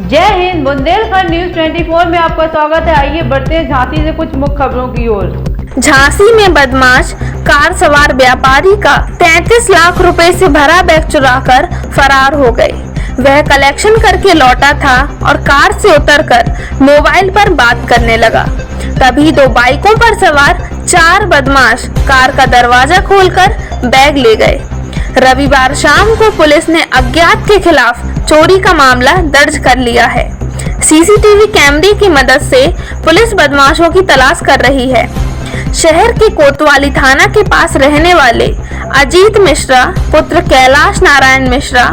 जय हिंद। बुंदेलखंड न्यूज 24 में आपका स्वागत है। आइए बढ़ते हैं झांसी से कुछ मुख्य खबरों की ओर। झांसी में बदमाश कार सवार व्यापारी का 33 लाख रुपए से भरा बैग चुराकर फरार हो गए। वह कलेक्शन करके लौटा था और कार से उतरकर मोबाइल पर बात करने लगा। तभी दो बाइकों पर सवार 4 बदमाश कार का दरवाजा खोलकर बैग ले गए। रविवार शाम को पुलिस ने अज्ञात के खिलाफ चोरी का मामला दर्ज कर लिया है। सीसीटीवी कैमरे की मदद से पुलिस बदमाशों की तलाश कर रही है। शहर के कोतवाली थाना के पास रहने वाले अजीत मिश्रा पुत्र कैलाश नारायण मिश्रा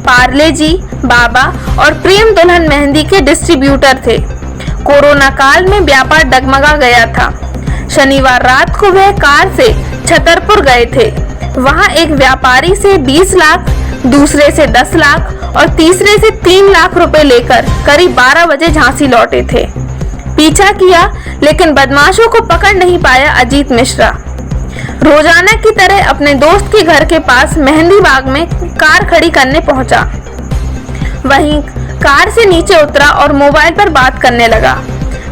पार्ले जी बाबा और प्रेम दुल्हन मेहंदी के डिस्ट्रीब्यूटर थे। कोरोना काल में व्यापार डगमगा गया था। शनिवार रात को वह कार से छतरपुर गए थे। वहां एक व्यापारी से 20 लाख, दूसरे से 10 लाख और तीसरे से 3 लाख रुपए लेकर करीब 12 बजे झांसी लौटे थे। पीछा किया लेकिन बदमाशों को पकड़ नहीं पाया अजीत मिश्रा। रोजाना की तरह अपने दोस्त के घर के पास मेहंदी बाग में कार खड़ी करने पहुंचा। वहीं कार से नीचे उतरा और मोबाइल पर बात करने लगा।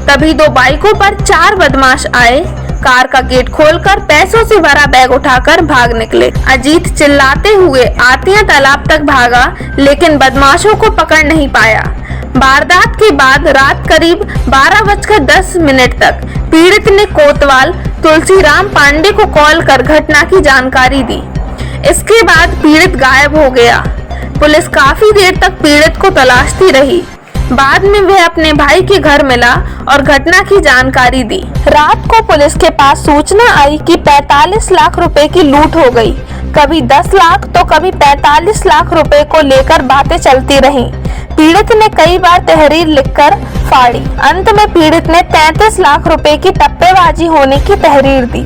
तभी दो बाइकों पर 4 बदमाश आए। कार का गेट खोलकर पैसों से भरा बैग उठाकर भाग निकले। अजीत चिल्लाते हुए आतिया तालाब तक भागा लेकिन बदमाशों को पकड़ नहीं पाया। वारदात के बाद रात करीब 12:10 तक पीड़ित ने कोतवाल तुलसीराम पांडे को कॉल कर घटना की जानकारी दी। इसके बाद पीड़ित गायब हो गया। पुलिस काफी देर तक पीड़ित को तलाशती रही। बाद में वह अपने भाई के घर मिला और घटना की जानकारी दी। रात को पुलिस के पास सूचना आई कि 45 लाख रुपए की लूट हो गई। कभी 10 लाख तो कभी 45 लाख रुपए को लेकर बातें चलती रहीं। पीड़ित ने कई बार तहरीर लिखकर फाड़ी। अंत में पीड़ित ने 33 लाख रुपए की टप्पेबाजी होने की तहरीर दी।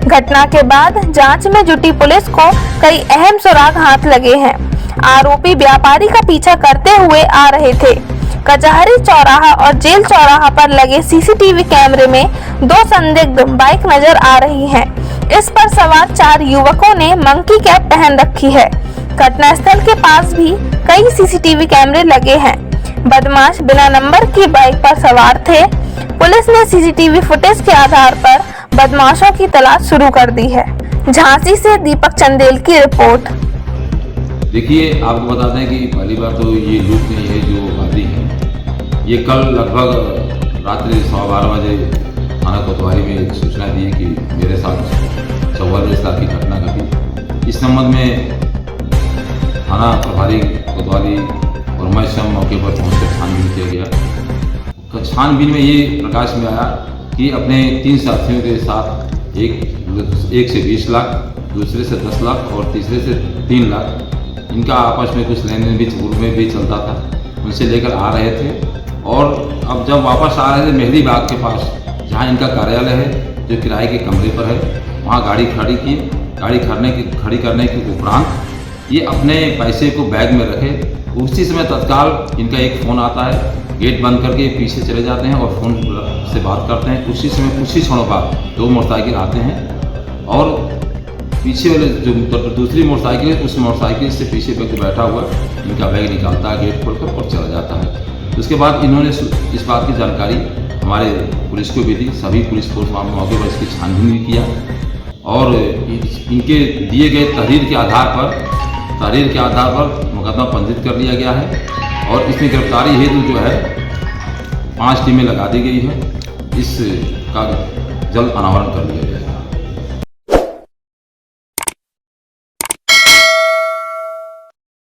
घटना के बाद जांच में जुटी पुलिस को कई अहम सुराग हाथ लगे हैं। आरोपी व्यापारी का पीछा करते हुए आ रहे थे। कचहरी चौराहा और जेल चौराहा पर लगे सीसीटीवी कैमरे में 2 संदिग्ध बाइक नजर आ रही हैं। इस पर सवार 4 युवकों ने मंकी कैप पहन रखी है। घटनास्थल के पास भी कई सीसीटीवी कैमरे लगे हैं। बदमाश बिना नंबर की बाइक पर सवार थे। पुलिस ने सीसीटीवी फुटेज के आधार पर बदमाशों की तलाश शुरू कर दी है। झांसी से दीपक चंदेल की रिपोर्ट। देखिए, आपको बता दें कि पहली बार तो ये लूट नहीं है जो वादी है। ये कल लगभग रात्रि 12:15 बजे थाना कोतवाली में एक सूचना दी कि मेरे साथ 44 लाख की घटना घटी। इस संबंध में थाना प्रभारी कोतवाली और मैं स्वयं मौके पर पहुंचकर छानबीन किया गया। छानबीन में ये प्रकाश में आया कि अपने 3 साथियों के साथ एक से 20 लाख, दूसरे से 10 लाख और तीसरे से 3 लाख इनका आपस में कुछ लेन देन भी पूर्व में भी चलता था, उनसे लेकर आ रहे थे। और अब जब वापस आ रहे थे मेहंदी बाग के पास जहां इनका कार्यालय है, जो किराए के कमरे पर है, वहां गाड़ी खड़ी की। गाड़ी खड़ी करने के उपरांत ये अपने पैसे को बैग में रखे। उसी समय तत्काल इनका एक फ़ोन आता है। गेट बंद करके पीछे चले जाते हैं और फ़ोन से बात करते हैं। उसी समय कुछ ही क्षणों बाद 2 मोटरसाइकिल आते हैं और पीछे वाले जो दूसरी मोटरसाइकिल है उस मोटरसाइकिल से पीछे व्यक्ति बैठा हुआ इनका बैग निकालता है गेट खोलकर और चला जाता है। उसके बाद इन्होंने इस बात की जानकारी हमारे पुलिस को भी दी। सभी पुलिस फोर्स मौके पर इसकी छानबीन भी किया और इनके दिए गए तहरीर के आधार पर मुकदमा पंजीकृत कर लिया गया है और इसमें गिरफ्तारी हेतु जो है 5 टीमें लगा दी गई है। इसका जल्द अनावरण कर लिया गया।